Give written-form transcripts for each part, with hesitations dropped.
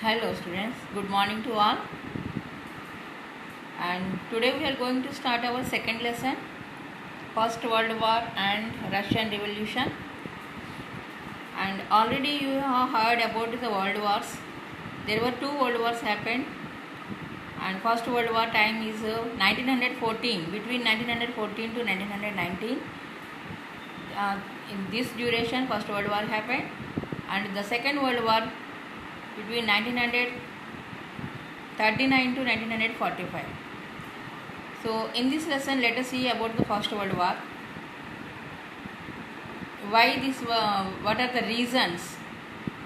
Hello students, good morning to all, and today we are going to start our second lesson, First World War and Russian Revolution. And already you have heard about the world wars. There were two world wars happened, and First World War time is 1914, between 1914 to 1919. In this duration First World War happened, and the Second World War between 1939 to 1945. So in this lesson let us see about the First World War. Why this? What are the reasons?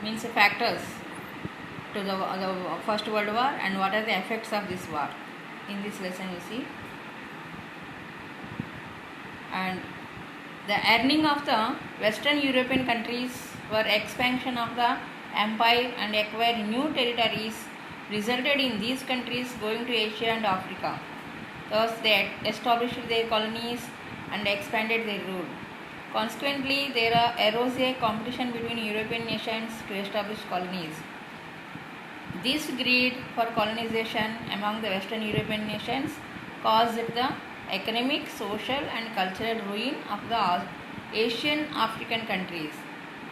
Means factors to the First World War, and what are the effects of this war? In this lesson you see. And the earning of the Western European countries were expansion of the empire and acquire new territories resulted in these countries going to Asia and Africa. Thus they established their colonies and expanded their rule. Consequently, there arose a competition between European nations to establish colonies. This greed for colonization among the Western European nations caused the economic, social and cultural ruin of the Asian African countries.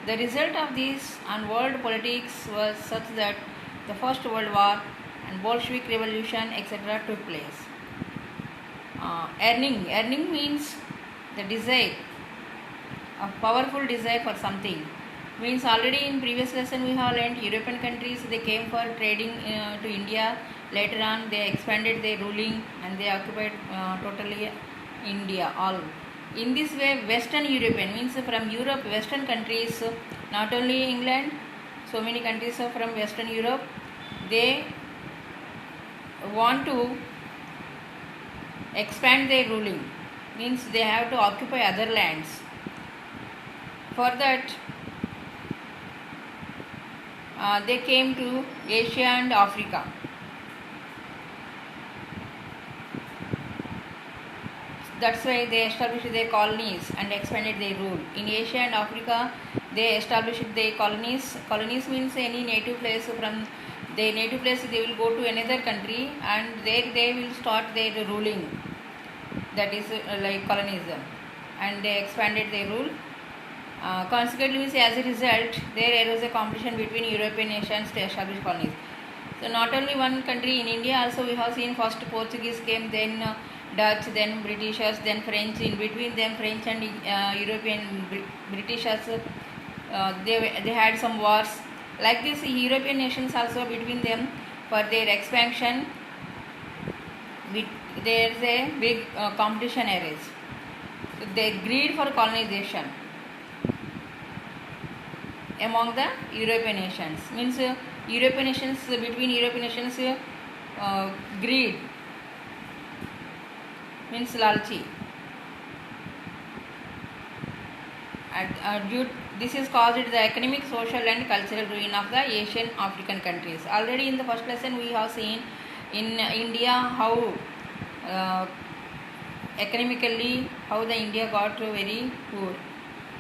The result of this on world politics was such that the First World War and Bolshevik Revolution etc. took place. Earning means the desire, a powerful desire for something. Means already in previous lesson we have learned European countries, they came for trading to India. Later on they expanded their ruling and they occupied totally India all. In this way Western European means from Europe, Western countries, not only England, so many countries from Western Europe, they want to expand their ruling. Means they have to occupy other lands. For that they came to Asia and Africa. That's why they established their colonies and expanded their rule. In Asia and Africa, they established their colonies. Colonies means any native place. From their native place, they will go to another country and there they will start their ruling. That is like colonism. And they expanded their rule. Consequently, as a result, there arose a competition between European nations to establish colonies. So not only one country, in India also we have seen first Portuguese came, then Dutch, then Britishers, then French. In between them, French and European Britishers, they had some wars. Like this, European nations also between them for their expansion, there is a big competition arose. So they greed for colonization among the European nations. Means European nations, between European nations, greed means lalchi. This is caused the economic, social and cultural ruin of the Asian African countries. Already in the first lesson we have seen in India how economically how the India got very poor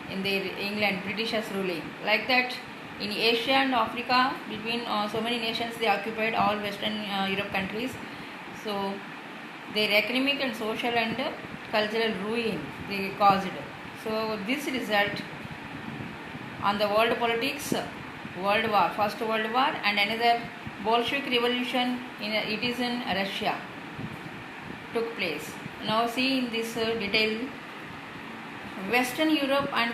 in their England, Britishers ruling. Like that in Asia and Africa, between so many nations, they occupied all Western Europe countries. So their economic and social and cultural ruin they caused. So this result on the world politics, World War, First World War and another Bolshevik Revolution, it is in Russia took place. Now see in this detail Western Europe and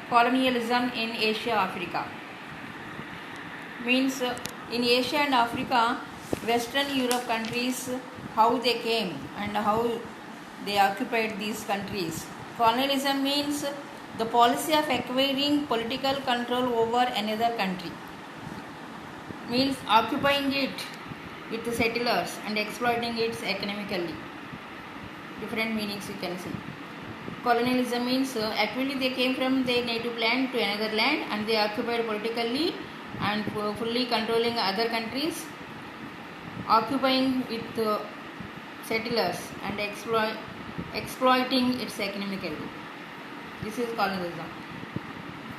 colonialism in Asia Africa. Means in Asia and Africa, Western Europe countries, how they came and how they occupied these countries. Colonialism means the policy of acquiring political control over another country. Means occupying it with the settlers and exploiting it economically. Different meanings you can see. Colonialism means actually they came from their native land to another land and they occupied politically and fully controlling other countries, occupying with settlers and exploiting its economically. This is colonialism.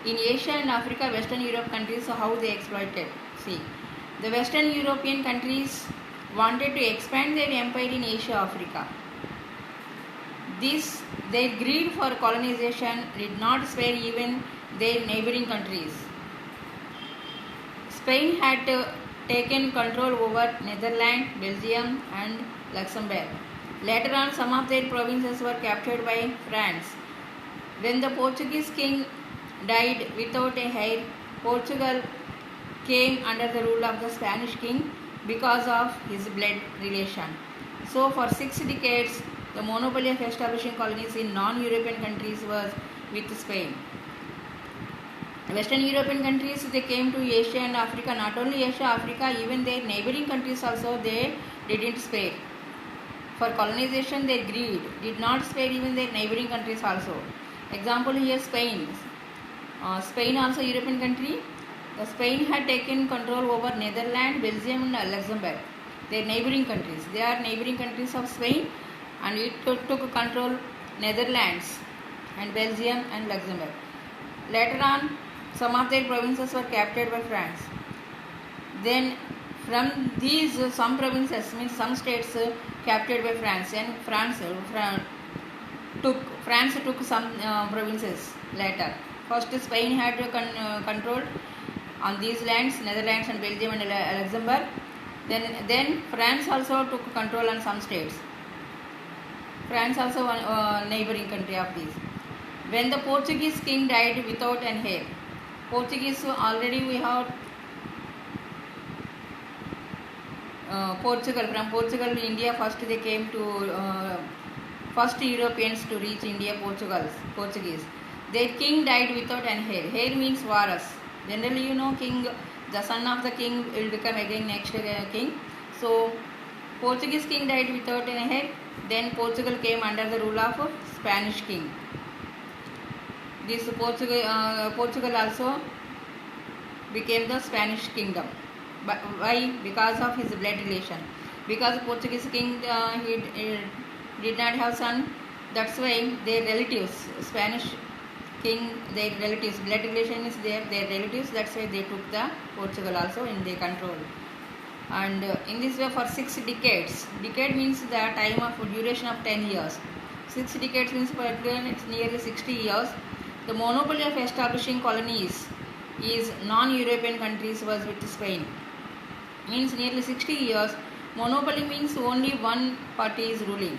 In Asia and Africa, Western Europe countries, so how they exploited. See, The Western European countries wanted to expand their empire in Asia Africa. Their greed for colonization did not spare even their neighboring countries. Spain had taken control over Netherlands, Belgium and Luxembourg. Later on, some of their provinces were captured by France. When the Portuguese king died without a heir, Portugal came under the rule of the Spanish king because of his blood relation. So for 6 decades, the monopoly of establishing colonies in non-European countries was with Spain. Western European countries, they came to Asia and Africa. Not only Asia, Africa, even their neighboring countries also, they didn't spare. For colonization, their greed did not spare even their neighboring countries also. Example here, Spain. Spain also European country. Spain had taken control over Netherlands, Belgium and Luxembourg. Their neighboring countries. They are neighboring countries of Spain, and it took control Netherlands and Belgium and Luxembourg. Later on, some of their provinces were captured by France. Then from these some provinces, means some states captured by France, and France took some provinces later. First Spain had control on these lands, Netherlands and Belgium and Luxembourg. Then France also took control on some states. France also one neighboring country of these. When the Portuguese king died without an heir, Portuguese already we have Portugal. From Portugal to India, first they came to first Europeans to reach India, Portuguese. Their king died without an heir. Heir means varas. Generally, you know, king, the son of the king will become again next king. So Portuguese king died without an heir. Then Portugal came under the rule of Spanish king. This Portugal also became the Spanish kingdom. But why? Because of his blood relation. Because Portuguese king he did not have son. That's why their relatives, Spanish king, their relatives, blood relation is there. Their relatives. That's why they took the Portugal also in their control. And in this way for 6 decades. Decade means the time of duration of 10 years. 6 decades means for it's nearly 60 years. The monopoly of establishing colonies is non-European countries was with Spain. Means nearly 60 years. Monopoly means only one party is ruling.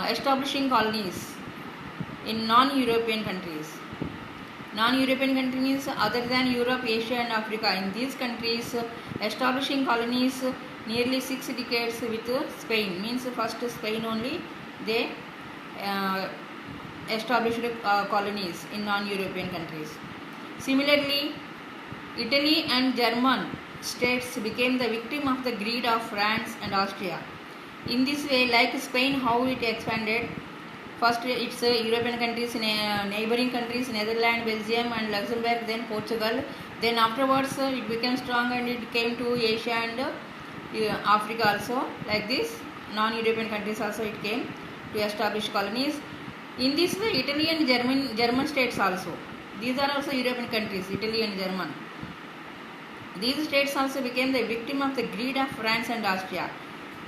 Establishing colonies in non-European countries. Non-European countries other than Europe, Asia and Africa. In these countries, establishing colonies nearly 6 decades with Spain. Means first Spain only they established colonies in non-European countries. Similarly, Italy and German states became the victim of the greed of France and Austria. In this way, like Spain, how it expanded, first it's European countries, neighboring countries, Netherlands, Belgium and Luxembourg, then Portugal. Then afterwards it became strong and it came to Asia and Africa also. Like this, non-European countries also it came to establish colonies. In this way, Italy and German states also. These are also European countries, Italy and German. These states also became the victim of the greed of France and Austria.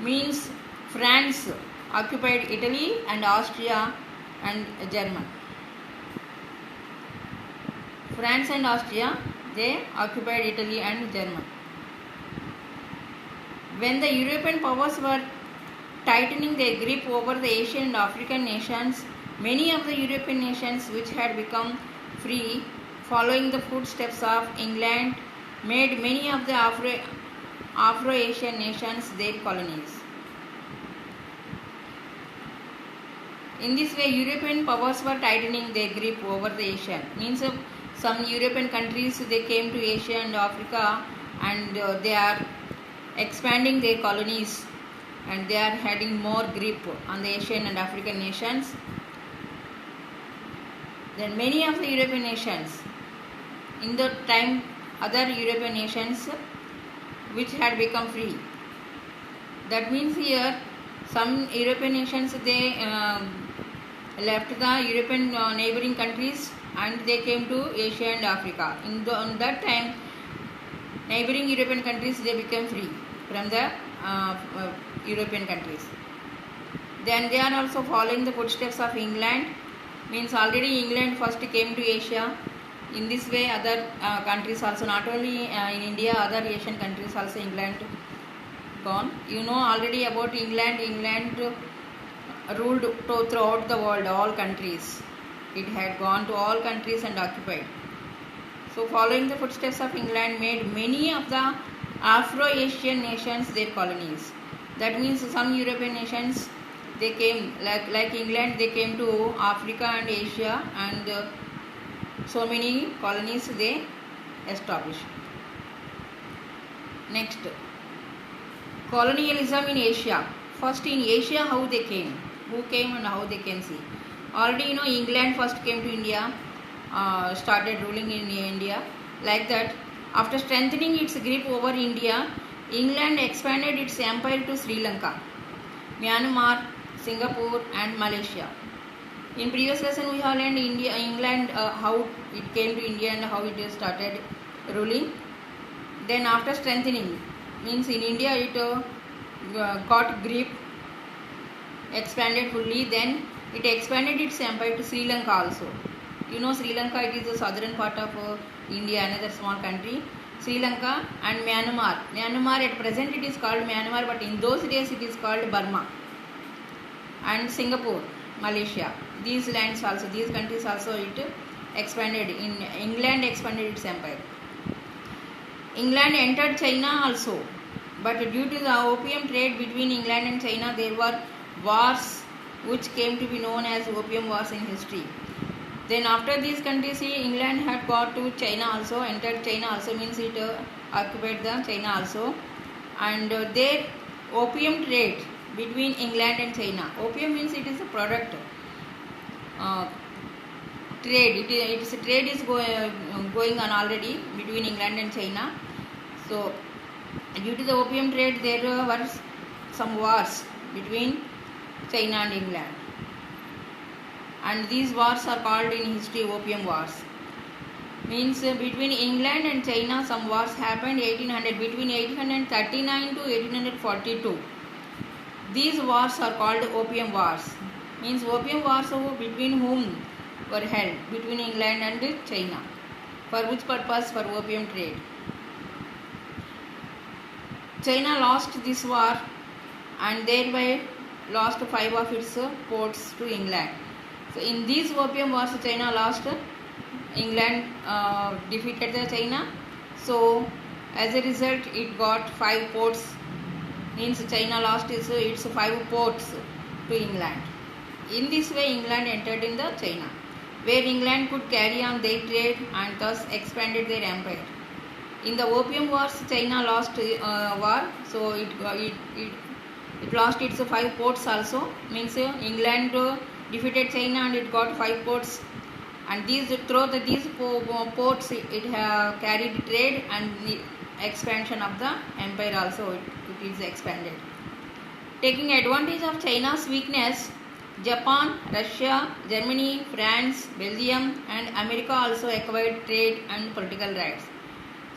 Means France occupied Italy and Austria and German. France and Austria, they occupied Italy and German. When the European powers were tightening their grip over the Asian and African nations, many of the European nations which had become free following the footsteps of England made many of the Afro-Asian nations their colonies. In this way, European powers were tightening their grip over the Asian. Means some European countries, they came to Asia and Africa and they are expanding their colonies and they are having more grip on the Asian and African nations. Then many of the European nations, in the time other European nations which had become free. That means here some European nations, they left the European neighboring countries and they came to Asia and Africa. In that time, neighboring European countries, they became free from the European countries. Then they are also following the footsteps of England, means already England first came to Asia. In this way other countries also, not only in India, other Asian countries also England gone. You know already about England. England ruled throughout the world, all countries. It had gone to all countries and occupied. So following the footsteps of England made many of the Afro-Asian nations their colonies. That means some European nations, they came, like England, they came to Africa and Asia, and so many colonies they established. Next, colonialism in Asia. First in Asia, how they came, who came and how they came, see. Already you know England first came to India, started ruling in India. Like that, after strengthening its grip over India, England expanded its empire to Sri Lanka, Myanmar, Singapore and Malaysia. In previous lesson we have learned England, how it came to India and how it started ruling. Then after strengthening, means in India it got grip, expanded fully. Then it expanded its empire to Sri Lanka also. You know Sri Lanka, it is the southern part of India, another small country. Sri Lanka and Myanmar. Myanmar at present it is called Myanmar, but in those days it is called Burma. And Singapore, Malaysia. These lands also, these countries also it expanded. In England expanded its empire. England entered China also, but due to the opium trade between England and China, there were wars which came to be known as opium wars in history. Then after these countries, England had got to China also, entered China also, means it occupied the China also, and their opium trade between England and China. Opium means it is a product. Trade, its trade is going on already between England and China. So due to the opium trade, there were some wars between China and England, and these wars are called in history opium wars. Means between England and China some wars happened between 1839 to 1842. These wars are called opium wars. Means opium wars between whom were held? Between England and China. For which purpose? For opium trade. China lost this war and thereby lost 5 of its ports to England. So in these opium wars China lost, England defeated the China. So as a result it got 5 ports. Means China lost its 5 ports to England. In this way England entered in the China, where England could carry on their trade and thus expanded their empire. In the opium wars China lost war, so it lost its 5 ports also. Means England defeated China and it got 5 ports, and these ports it carried trade and the expansion of the empire also, it is expanded. Taking advantage of China's weakness, Japan, Russia, Germany, France, Belgium and America also acquired trade and political rights.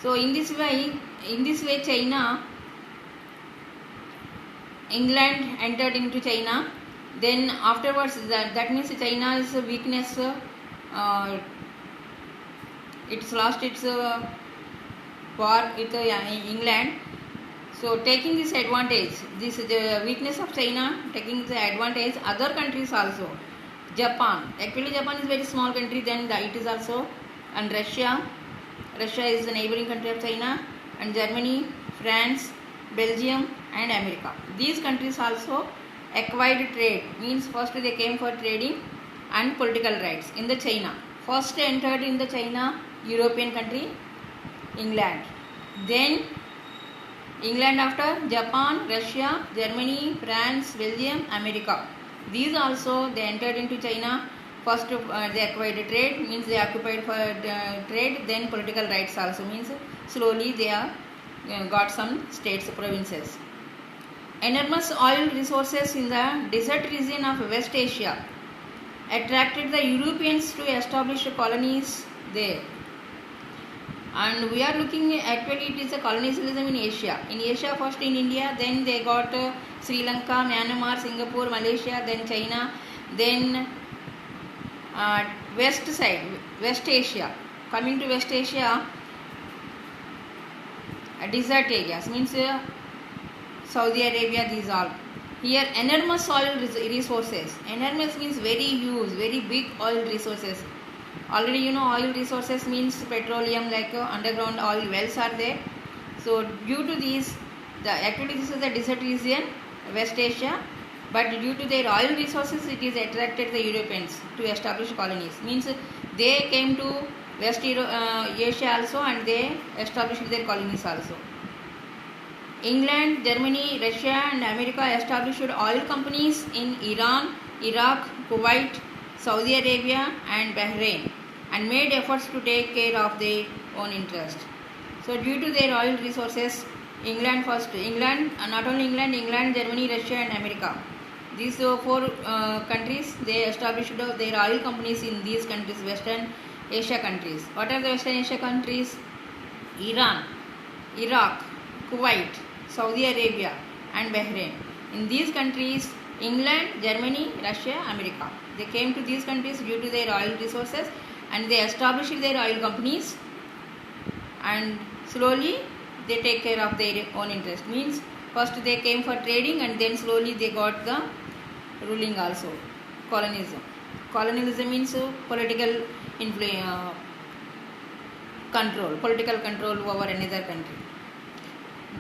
So in this way China, England entered into China. Then afterwards, that means China's weakness, it's lost its war with England. So taking this advantage, the weakness of China, taking the advantage, other countries also. Japan, actually Japan is a very small country, then it is also, and Russia is the neighboring country of China, and Germany, France, Belgium and America. These countries also acquired trade. Means first they came for trading and political rights in the China. First entered in the China European country, England. Then England after Japan, Russia, Germany, France, Belgium, America. These also they entered into China. First they acquired trade, means they occupied for trade, then political rights also, means slowly they are got some states, provinces. Enormous oil resources in the desert region of West Asia attracted the Europeans to establish colonies there. And we are looking actually it is a colonialism in Asia. In Asia, first in India, then they got Sri Lanka, Myanmar, Singapore, Malaysia, then China, then west side, West Asia. Coming to West Asia, desert areas means Saudi Arabia, these all. Here enormous oil resources. Enormous means very huge, very big oil resources. Already you know oil resources means petroleum, like underground oil wells are there. So due to these, actually this is the desert region, West Asia, but due to their oil resources it is attracted the Europeans to establish colonies. Means they came to West Asia also, and they established their colonies also. England, Germany, Russia and America established oil companies in Iran, Iraq, Kuwait, Saudi Arabia and Bahrain, and made efforts to take care of their own interest. So due to their oil resources, England, not only England, Germany, Russia and America, these four countries, they established their oil companies in these countries, Western Asia countries. What are the Western Asia countries? Iran, Iraq, Kuwait, Saudi Arabia and Bahrain. In these countries, England, Germany, Russia, America, they came to these countries due to their oil resources, and they established their oil companies, and slowly they take care of their own interest. Means first they came for trading, and then slowly they got the ruling also. Colonialism means political political control over another country.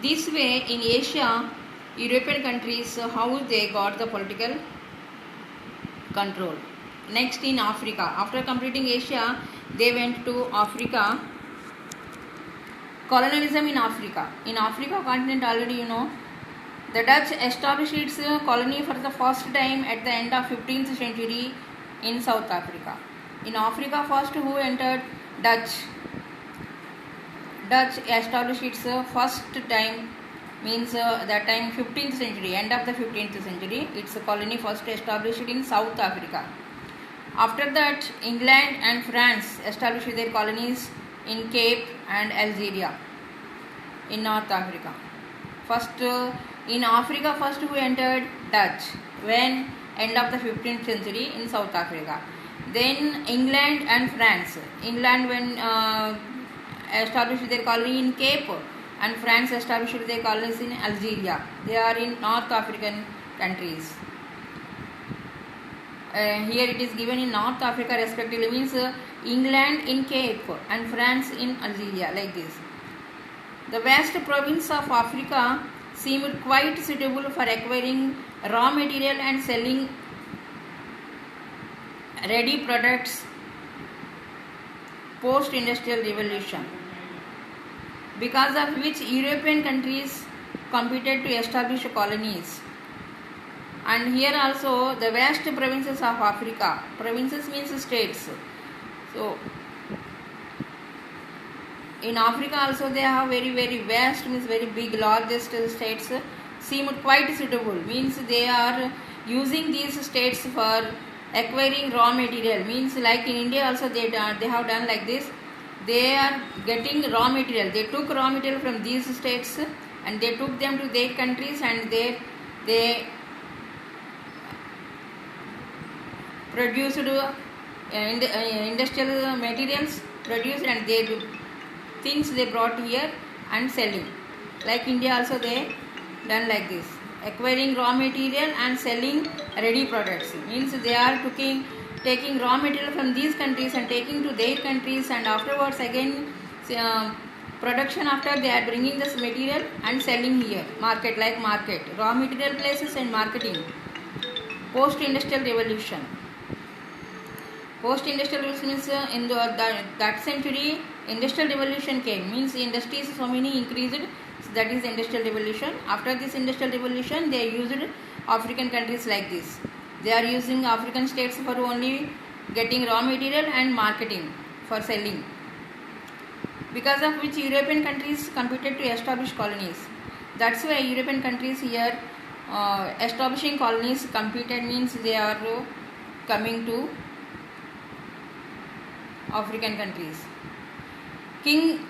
This way in Asia, European countries, how they got the political control. Next in Africa, after completing Asia, they went to Africa. Colonialism in Africa. In Africa continent, already you know, the Dutch established its colony for the first time at the end of 15th century in South Africa. In Africa, first who entered? Dutch established its first time, means that time 15th century, end of the 15th century, its colony first established in South Africa. After that, England and France established their colonies in Cape and Algeria in North Africa. First in Africa, first who entered? Dutch, when end of the 15th century in South Africa. Then England and France. England when established their colony in Cape, and France established their colonies in Algeria. They are in North African countries. Here it is given in North Africa respectively, means England in Cape and France in Algeria, like this. The vast province of Africa seemed quite suitable for acquiring raw material and selling ready products post-industrial revolution, because of which European countries competed to establish colonies. And here also the vast provinces of Africa, provinces means states. So in Africa also they have very vast, means very big, largest states, seemed quite suitable, means they are using these states for acquiring raw material. Means like in India also they have done like this. They are getting raw material. They took raw material from these states and they took them to their countries, and they produced industrial materials produced, and they do things they brought here and selling. Like India also they done like this, acquiring raw material and selling ready products. Means they are taking raw material from these countries and taking to their countries, and afterwards again production after they are bringing this material and selling here. Market, like market, raw material places and marketing. Post-industrial revolution. Post-industrial revolution means in that century industrial revolution came. Means industries so many increased. So that is industrial revolution. After this industrial revolution, they used African countries like this. They are using African states for only getting raw material and marketing for selling, because of which European countries competed to establish colonies. That's why European countries here establishing colonies competed, means they are coming to African countries. King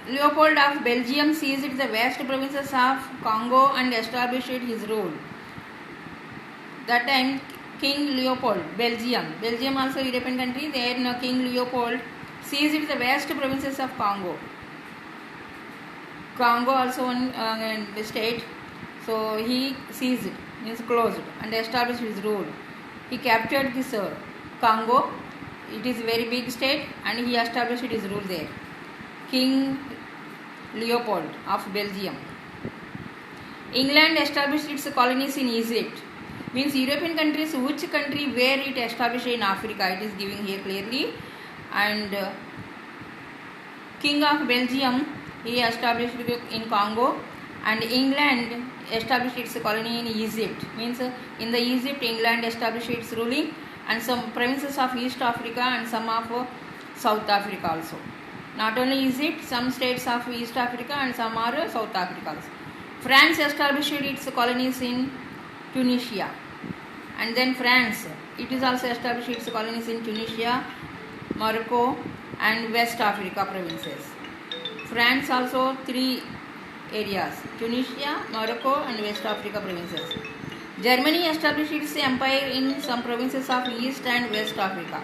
Leopold of Belgium seized the west provinces of Congo and established his rule. That time King Leopold, Belgium also European country, there King Leopold seized the west provinces of Congo. Congo also one state, so he seized, means closed, and established his rule. He captured this Congo, it is a very big state, and he established his rule there. King Leopold of Belgium. England established its colonies in Egypt. Means European countries, which country where it established in Africa, it is giving here clearly. And King of Belgium, he established in Congo, and England established its colony in Egypt. Means in the Egypt, England established its ruling, and some provinces of East Africa and some of South Africa also. Not only Egypt, some states of East Africa and some are South Africa also. France established its colonies in Tunisia, and then France, it is also established its colonies in Tunisia, Morocco and West Africa provinces. France also 3 areas, Tunisia, Morocco and West Africa provinces. Germany established its empire in some provinces of East and West Africa.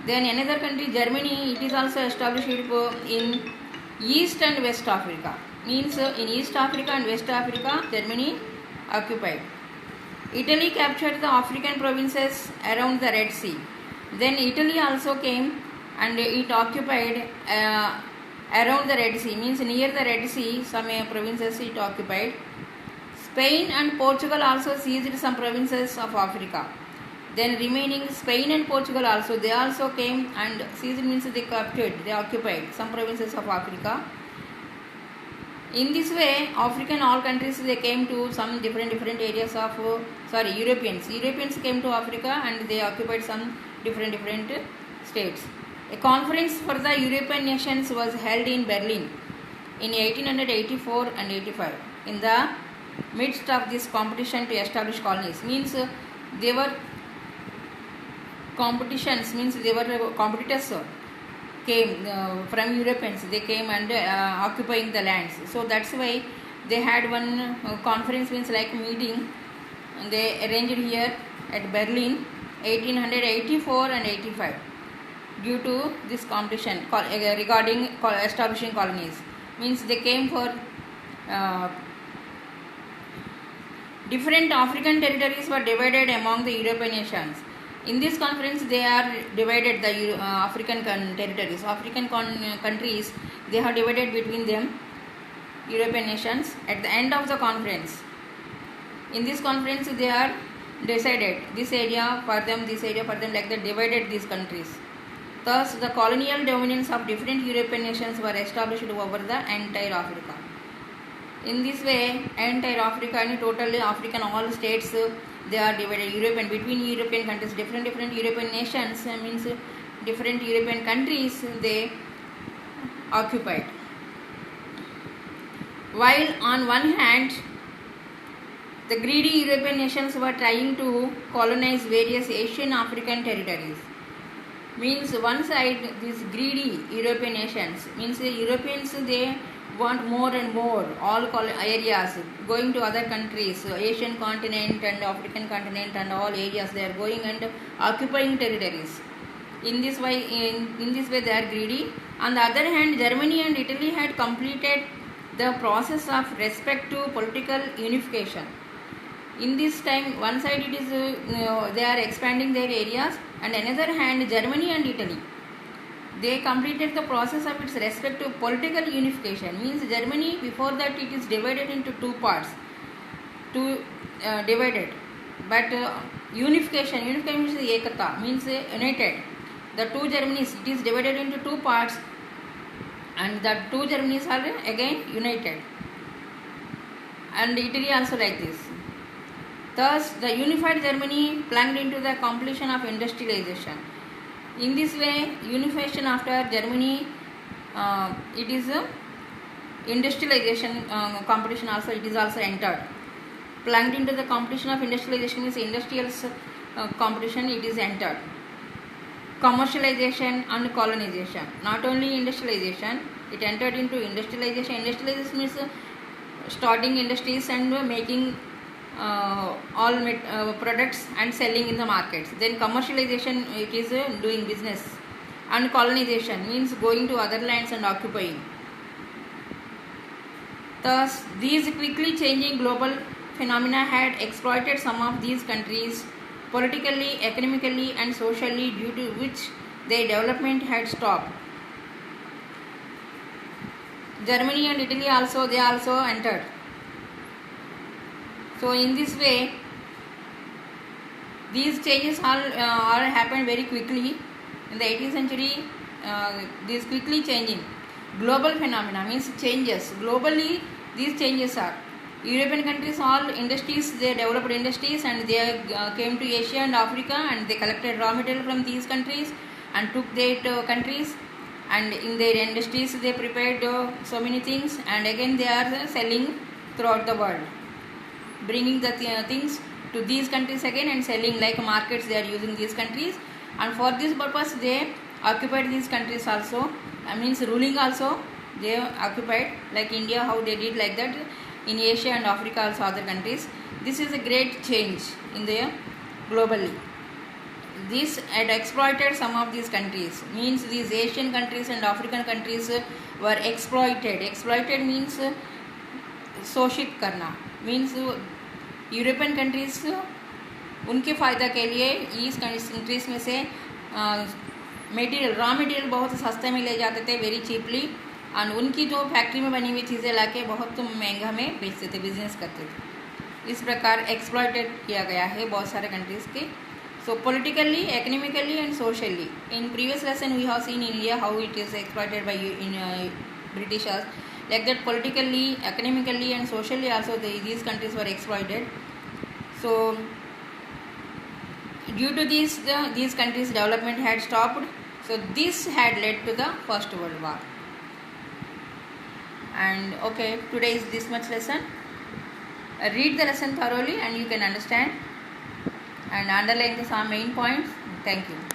Then another country, Germany, it is also established in East and West Africa. Means in East Africa and West Africa, Germany occupied. Italy captured the African provinces around the Red Sea. Then Italy also came and it occupied around the Red Sea, means near the Red Sea, some provinces it occupied. Spain and Portugal also seized some provinces of Africa. Then remaining Spain and Portugal also, they also came and seized, means they captured, they occupied some provinces of Africa. In this way, African all countries, they came to some different areas of, Europeans came to Africa and they occupied some different states. A conference for the European nations was held in Berlin in 1884 and 85. In the midst of this competition to establish colonies, means they were competitions, means they were competitors came from Europeans, they came and occupying the lands. So that's why they had one conference, means like meeting, they arranged here at Berlin 1884 and 85 due to this competition regarding establishing colonies. Means they came for different African territories were divided among the European nations. In this conference, they are divided the African territories, African countries, they are divided between them, European nations. At the end of the conference, in this conference, they are decided this area for them, like that, divided these countries. Thus, the colonial dominance of different European nations were established over the entire Africa. In this way, entire Africa and totally African all states, they are divided. European, between European countries, different European nations, means different European countries, they occupied. While on one hand, the greedy European nations were trying to colonize various Asian African territories. Means one side, these greedy European nations, means the Europeans, they want more and more, all areas, going to other countries, Asian continent and African continent and all areas, they are going and occupying territories. In this way they are greedy. On the other hand, Germany and Italy had completed the process of respect to political unification. In this time, one side it is they are expanding their areas, and another hand, Germany and Italy, they completed the process of its respect to political unification. Means Germany, before that, it is divided into 2 parts, divided, but unification means ekata, means united. The 2 Germanys, it is divided into 2 parts, and the 2 Germanys are again united, and Italy also like this. Thus, the unified Germany plunged into the completion of industrialization. In this way, unification after Germany, it is industrialization competition also, it is also entered. Plunged into the competition of industrialization means industrial competition, it is entered. commercialization and colonization. Not only industrialization, it entered into industrialization. Industrialization means starting industries and making all products and selling in the markets. Then commercialization, it is doing business. And colonization means going to other lands and occupying. Thus, these quickly changing global phenomena had exploited some of these countries politically, economically and socially, due to which their development had stopped. Germany and Italy also, they also entered. So in this way, these changes all happened very quickly in the 18th century. These quickly changing global phenomena means changes globally. These changes are European countries, all industries, they developed industries and they came to Asia and Africa and they collected raw material from these countries and took their countries, and in their industries they prepared so many things, and again they are selling throughout the world, bringing the things to these countries again and selling like markets. They are using these countries, and for this purpose they occupied these countries also. Means ruling also they occupied, like India how they did, like that in Asia and Africa also other countries. This is a great change in the globally. This had exploited some of these countries, means these Asian countries and African countries were exploited. Exploited means शोषित करना, means European countries उनके फ़ायदा के लिए इस countries में से material, raw material बहुत सस्ते में ले जाते थे, वेरी चीपली, और उनकी जो फैक्ट्री में बनी हुई चीज़ें लाके बहुत महंगा में बेचते थे, बिजनेस करते थे. इस प्रकार एक्सप्लॉइटेड किया गया है बहुत सारे कंट्रीज़ के. So politically, economically and socially. In previous lesson we have seen in India how it is exploited by Britishers. Like that, politically, economically and socially also these countries were exploited. So due to these countries' development had stopped. So this had led to the First World War. And okay, today is this much lesson. Read the lesson thoroughly and you can understand and underline the some main points. Thank you.